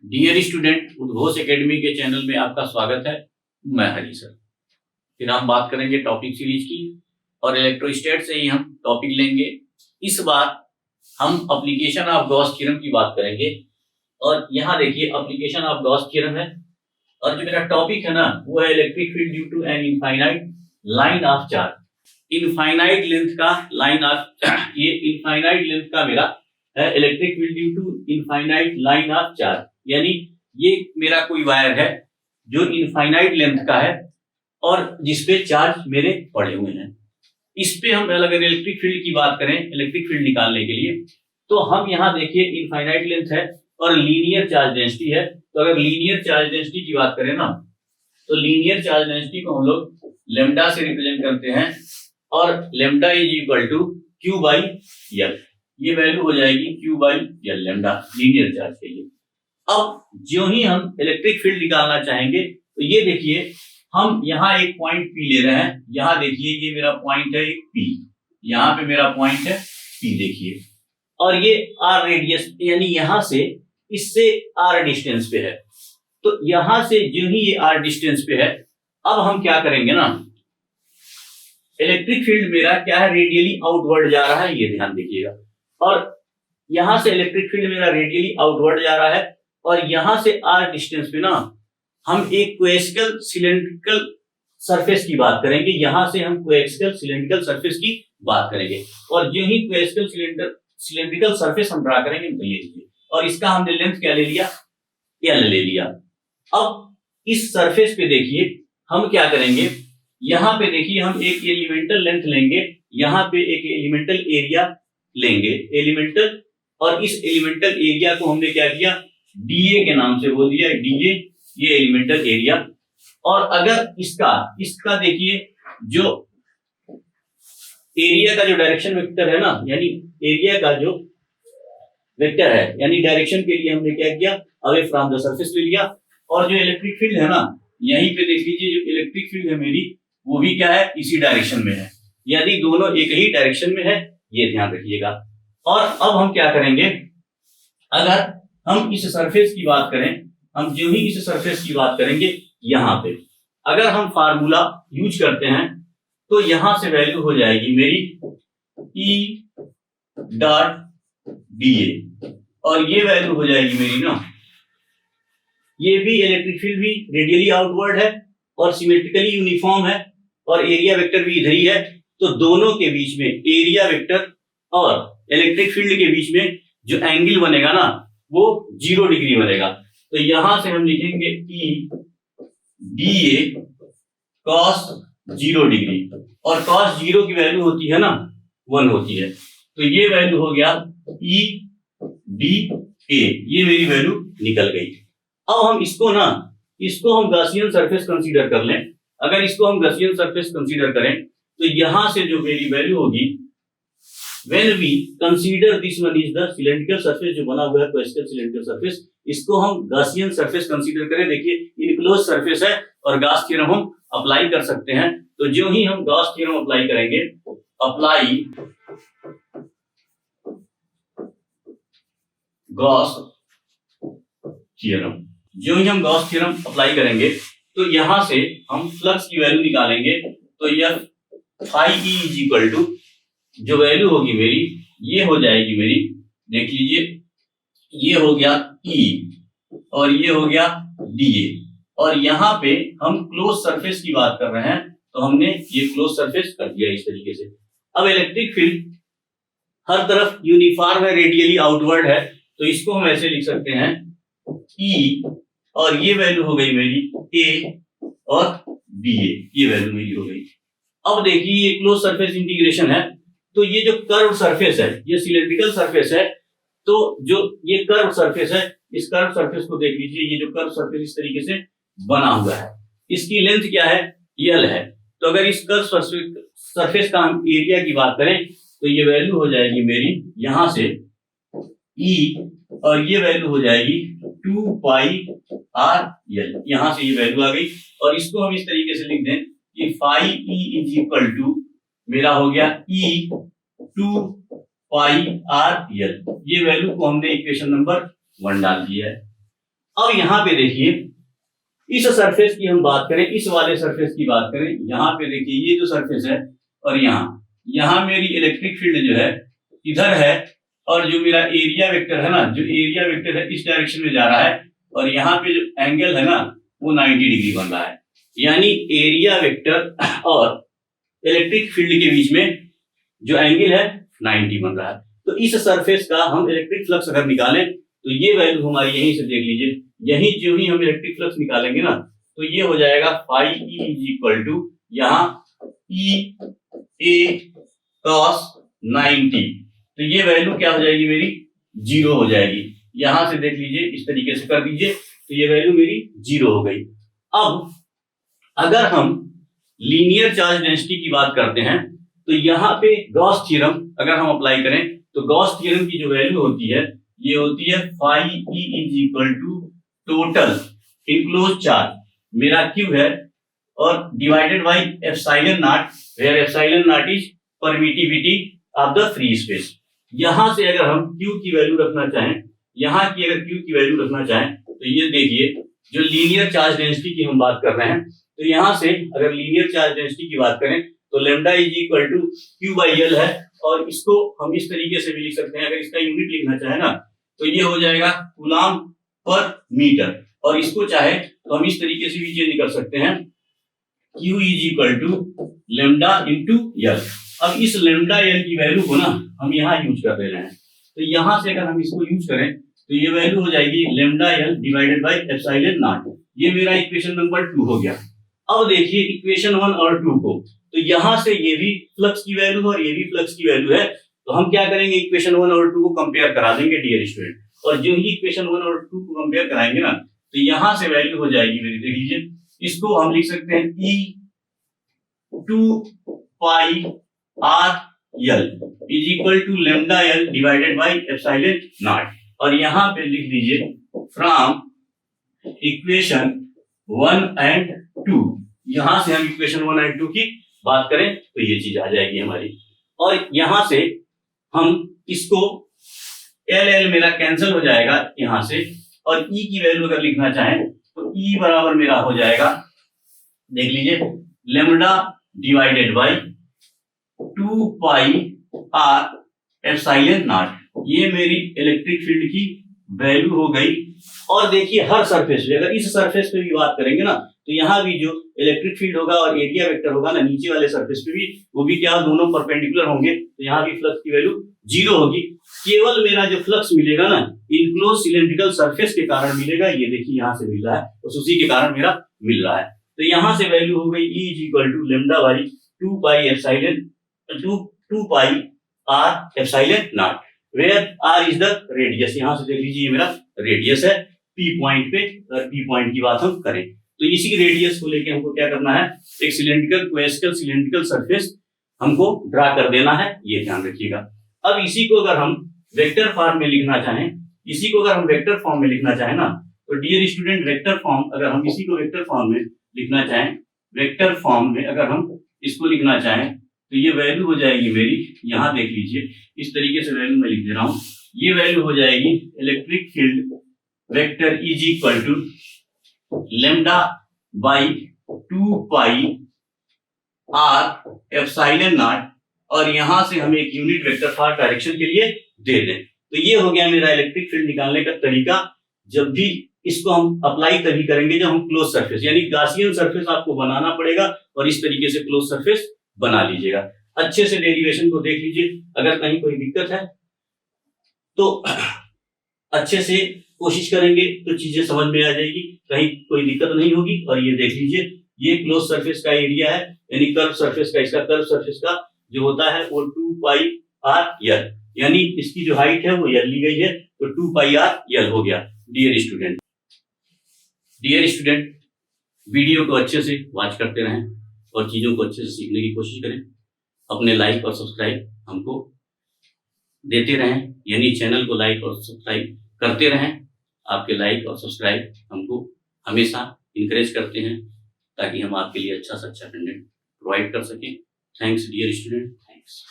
Dear student, उद्घोष academy के channel में आपका स्वागत है। मैं हरी सर। फिर हम बात करेंगे टॉपिक सीरीज की और इलेक्ट्रोस्टैट से ही हम टॉपिक लेंगे। इस बार हम एप्लीकेशन ऑफ गॉस थ्योरम की बात करेंगे और यहाँ देखिए एप्लीकेशन ऑफ गॉस थ्योरम है और जो मेरा टॉपिक है ना वो है electric field due to an infinite line of charge. Infinite length का लाइन ऑफ ये इनफाइनाइट लेंथ का मेरा है electric field due to infinite line of charge, यानी ये मेरा कोई वायर है जो इनफाइनाइट लेंथ का है और जिसपे चार्ज मेरे पड़े हुए हैं। इस पे हम अगर इलेक्ट्रिक फील्ड की बात करें, इलेक्ट्रिक फील्ड निकालने के लिए, तो हम यहाँ देखिए इनफाइनाइट लेंथ है और लीनियर चार्ज डेंसिटी है। तो अगर लीनियर चार्ज डेंसिटी की बात करें ना, तो लीनियर चार्ज डेंसिटी को हम लोग लेमडा से रिप्रेजेंट करते हैं और lambda is equal to q by l. ये वैल्यू हो जाएगी q by l lambda linear charge के लिए। अब जो ही हम इलेक्ट्रिक फील्ड निकालना चाहेंगे तो ये देखिए हम यहाँ एक पॉइंट P ले रहे हैं। यहाँ देखिए ये मेरा पॉइंट है एक P, यहाँ पे मेरा पॉइंट है P देखिए, और ये R रेडियस यानी यहाँ से इससे R डिस्टेंस पे है। तो यहाँ से जो ही ये R डिस्टेंस पे है, अब हम क्या करेंगे ना, इलेक्ट्रिक फील्ड मेरा क्या है, रेडियली आउटवर्ड जा रहा है, ये ध्यान देखिएगा। और यहां से इलेक्ट्रिक फील्ड मेरा रेडियली आउटवर्ड जा रहा है और यहां से R डिस्टेंस पे ना हम एक कोएक्सियल सिलेंड्रिकल सरफेस की बात करेंगे। यहां से हम कोएक्सियल सिलेंड्रिकल सरफेस की बात करेंगे और जो ही कोएक्सियल सिलेंड्रिकल सरफेस हम ड्रा करेंगे तो ये लीजिए, और इसका हमने लेंथ क्या ले लिया, L ले लिया। अब इस सरफेस पे देखिए हम क्या करेंगे, यहाँ पे देखिए हम एक एलिमेंटल लेंथ लेंगे, यहाँ पे एक एलिमेंटल एरिया लेंगे एलिमेंटल, और इस एलिमेंटल एरिया को हमने क्या किया, डीए के नाम से बोल दिया, डीए ये एलिमेंटल एरिया। और अगर इसका देखिए जो एरिया का जो डायरेक्शन वेक्टर है ना, यानी एरिया का जो वेक्टर है यानी डायरेक्शन के लिए हमने क्या किया, अवे फ्रॉम द सरफेस ले लिया। और जो इलेक्ट्रिक फील्ड है ना, यहीं पे देख लीजिए जो इलेक्ट्रिक फील्ड है मेरी वो भी क्या है, इसी डायरेक्शन में है, यदि दोनों एक ही डायरेक्शन में है, ये ध्यान रखिएगा। और अब हम क्या करेंगे, अगर हम इस सरफेस की बात करें, हम जो ही इस सरफेस की बात करेंगे, यहाँ पे अगर हम फार्मूला यूज करते हैं तो यहां से वैल्यू हो जाएगी मेरी E डॉट DA, और ये वैल्यू हो जाएगी मेरी ना, ये भी इलेक्ट्रिक फील्ड भी रेडियली आउटवर्ड है और सिमेट्रिकली यूनिफॉर्म है और एरिया वेक्टर भी इधर ही है। तो दोनों के बीच में एरिया वेक्टर और इलेक्ट्रिक फील्ड के बीच में जो एंगल बनेगा ना वो 0 डिग्री बनेगा। तो यहां से हम लिखेंगे E DA cos 0 डिग्री, और cos 0 की वैल्यू होती है ना 1 होती है। तो ये वैल्यू हो गया E DA, ये मेरी वैल्यू निकल गई। अब हम इसको हम गॉसियन सरफेस कंसीडर कर लें। अगर इसको हम गॉसियन सरफेस कंसीडर करें तो यहां से जो मेरी वैल्यू होगी, when we consider this one is the cylindrical surface जो बना हुआ है कोएक्सियल सिलेंड्रिकल सरफेस, इसको हम गॉसियन सरफेस कंसीडर करें। देखिए इनक्लोज सरफेस है और गॉस थ्योरम हम अप्लाई कर सकते हैं। तो जो ही हम गॉस थ्योरम अप्लाई करेंगे, अप्लाई गॉस थ्योरम, जो ही हम गॉस थ्योरम अप्लाई करेंगे तो यहां से हम फ्लक्स की वैल्यू निकालेंगे। तो यह phi E is equal to, जो वैल्यू होगी मेरी ये हो जाएगी मेरी, देख लीजिए ये हो गया E और ये हो गया DA, और यहाँ पे हम क्लोज सरफेस की बात कर रहे हैं तो हमने ये क्लोज सरफेस कर दिया इस तरीके से। अब इलेक्ट्रिक फील्ड हर तरफ यूनिफॉर्म है, रेडियली आउटवर्ड है, तो इसको हम ऐसे लिख सकते हैं E, और ये वैल्यू हो गई मेरी A और DA, ये वैल्यू मेरी हो गई। अब देखिए ये क्लोज सरफेस इंटीग्रेशन है, तो ये जो कर्व सरफेस है ये सिलेंड्रिकल सरफेस है, तो जो ये कर्व सरफेस है इस कर्व सरफेस को देख लीजिए, ये जो कर्व सरफेस इस तरीके से बना हुआ है, इसकी लेंथ क्या है, L है। तो अगर इस कर्व सरफेस का हम एरिया की बात करें तो ये वैल्यू हो जाएगी मेरी यहां से E, और ये वैल्यू हो जाएगी 2 पाई RL, यहां से ये वैल्यू आ गई। और इसको हम इस तरीके से लिख दें कि phi E is equal to मेरा हो गया E 2 पाई RL, ये वैल्यू को हमने इक्वेशन नंबर 1 डाल दिया है। अब यहाँ पे देखिए, इस सरफेस की हम बात करें, इस वाले सरफेस की बात करें, यहाँ पे देखिए ये जो सरफेस है और यहाँ मेरी इलेक्ट्रिक फील्ड जो है इधर है, और जो मेरा एरिया वेक्टर है ना, जो एरिया वेक्टर है इस डायरेक्शन में जा रहा है, और यहाँ पे जो एंगल है ना वो 90 डिग्री बन रहा है। यानी एरिया वेक्टर और इलेक्ट्रिक फील्ड के बीच में जो एंगल है 90 बन रहा है। तो इस सरफेस का हम इलेक्ट्रिक फ्लक्स अगर निकालें तो ये वैल्यू हमारी यहीं से देख लीजिए, यही जो ही हम इलेक्ट्रिक फ्लक्स निकालेंगे ना तो ये हो जाएगा phi E is equal to यहाँ ई ए कॉस 90। तो ये वैल्यू क्या हो जाएगी मेरी, 0 हो जाएगी। यहां से देख लीजिए, इस तरीके से कर दीजिए तो ये वैल्यू मेरी 0 हो गई। अब अगर हम लीनियर चार्ज डेंसिटी की बात करते हैं तो यहाँ पे गॉस थ्योरम अगर हम अप्लाई करें तो गॉस थ्योरम की जो वैल्यू होती है ये होती है phi E is equal to total enclose charge, मेरा क्यू है, और divided by epsilon naught, where epsilon naught is permittivity of the free space. यहां से अगर हम क्यू की वैल्यू रखना चाहें, यहाँ की अगर क्यू की वैल्यू रखना चाहें तो ये देखिए, जो लीनियर चार्ज डेंसिटी की हम बात कर रहे हैं, तो यहां से अगर लीनियर चार्ज डेंसिटी की बात करें तो lambda is equal to q by l है, और इसको हम इस तरीके से भी लिख सकते हैं, अगर इसका यूनिट लिखना चाहे ना तो ये हो जाएगा कूलम पर मीटर, और इसको चाहे तो हम इस तरीके से भी चेंज कर सकते हैं, Q is equal to lambda into l. अब इस लेमडा एल की वैल्यू को ना हम यहाँ यूज कर दे रहे हैं, तो यहाँ से अगर हम इसको यूज करें तो ये वैल्यू हो जाएगी lambda l divided by epsilon naught. ये मेरा इक्वेशन नंबर 2 हो गया। अब देखिए इक्वेशन 1 और 2 को, तो यहाँ से ये भी फ्लक्स की वैल्यू और ये भी फ्लक्स की वैल्यू है, तो हम क्या करेंगे, इक्वेशन 1 और 2 को कंपेयर करा देंगे डियर स्टूडेंट, और जो ही इक्वेशन 1 और 2 को कंपेयर कराएंगे ना तो यहाँ से वैल्यू हो जाएगी मेरी, देख लीजिए, इसको हम लिख सकते हैं E 2 pi R L is equal to lambda l divided by epsilon naught, और यहाँ पे लिख लीजिए फ्रॉम इक्वेशन 1 एंड 2, यहां से हम इक्वेशन 1 एंड 2 की बात करें तो ये चीज आ जाएगी हमारी, और यहां से हम इसको एल मेरा कैंसिल हो जाएगा यहां से, और ई की वैल्यू अगर लिखना चाहें तो ई बराबर मेरा हो जाएगा, देख लीजिए, lambda divided by 2 pi r epsilon naught. ये मेरी इलेक्ट्रिक फील्ड की वैल्यू हो गई। और देखिए हर सरफेस पे, अगर इस सरफेस पे भी बात करेंगे ना तो यहाँ भी जो इलेक्ट्रिक फील्ड होगा और एरिया वेक्टर होगा ना नीचे वाले सरफेस पे भी, वो भी क्या, दोनों परपेंडिकुलर होंगे, तो यहाँ भी फ्लक्स की वैल्यू 0 होगी। केवल मेरा जो फ्लक्स मिलेगा ना इनक्लोज सिलेंड्रिकल सरफेस के कारण मिलेगा, ये देखिए यहाँ से मिल रहा है, तो उसी के कारण मेरा मिल रहा है। तो यहाँ से वैल्यू हो गई E is equal to lambda by 2 pi epsilon 2 pi r epsilon naught, where R is the radius. यहाँ से देख लीजिए ये मेरा रेडियस है P पॉइंट पे, अगर P पॉइंट की बात हम करें तो इसी रेडियस को लेके हमको क्या करना है, एक सिलेंड्रिकल क्वेस्कल सिलेंड्रिकल सरफेस हमको ड्रा कर देना है, ये ध्यान रखिएगा। अब इसी को अगर हम वेक्टर फॉर्म में लिखना चाहें, इसी को अगर हम वेक्टर फॉर्म में लिखना चाहें ना तो डियर स्टूडेंट, वेक्टर फॉर्म अगर हम इसी को वेक्टर फॉर्म में लिखना चाहें, वेक्टर फॉर्म में अगर हम इसको लिखना चाहें तो ये वैल्यू हो जाएगी मेरी, यहाँ देख लीजिए, इस तरीके से वैल्यू मैं लिख दे रहा हूं, ये वैल्यू हो जाएगी electric field vector is equal to lambda by 2 pi r epsilon naught, और यहां से हम एक यूनिट वेक्टर फॉर डायरेक्शन के लिए दे दें। तो ये हो गया मेरा इलेक्ट्रिक फील्ड निकालने का तरीका। जब भी इसको हम अप्लाई तभी करेंगे जब हम क्लोज सरफेस, यानी गॉसियन सरफेस आपको बनाना पड़ेगा, और इस तरीके से क्लोज सरफेस बना लीजिएगा। अच्छे से डेरिवेशन को देख लीजिए, अगर कहीं कोई दिक्कत है तो अच्छे से कोशिश करेंगे तो चीजें समझ में आ जाएगी, कहीं कोई दिक्कत नहीं होगी। और ये देख लीजिए, ये क्लोज सरफेस का एरिया है, यानी कर्व सरफेस का, इसका कर्व सरफेस का जो होता है वो 2 पाई आर एल, यानी इसकी जो हाइट है वो एल ली गई है, तो 2 पाई आर एल हो गया। डियर स्टूडेंट, वीडियो को अच्छे से वॉच करते रहें और चीजों को अच्छे से सीखने की कोशिश करें। अपने लाइक और सब्सक्राइब हमको देते रहें, यानी चैनल को लाइक और सब्सक्राइब करते रहें। आपके लाइक और सब्सक्राइब हमको हमेशा इंकरेज करते हैं ताकि हम आपके लिए अच्छा से अच्छा कंटेंट प्रोवाइड कर सकें। Thanks dear student, thanks.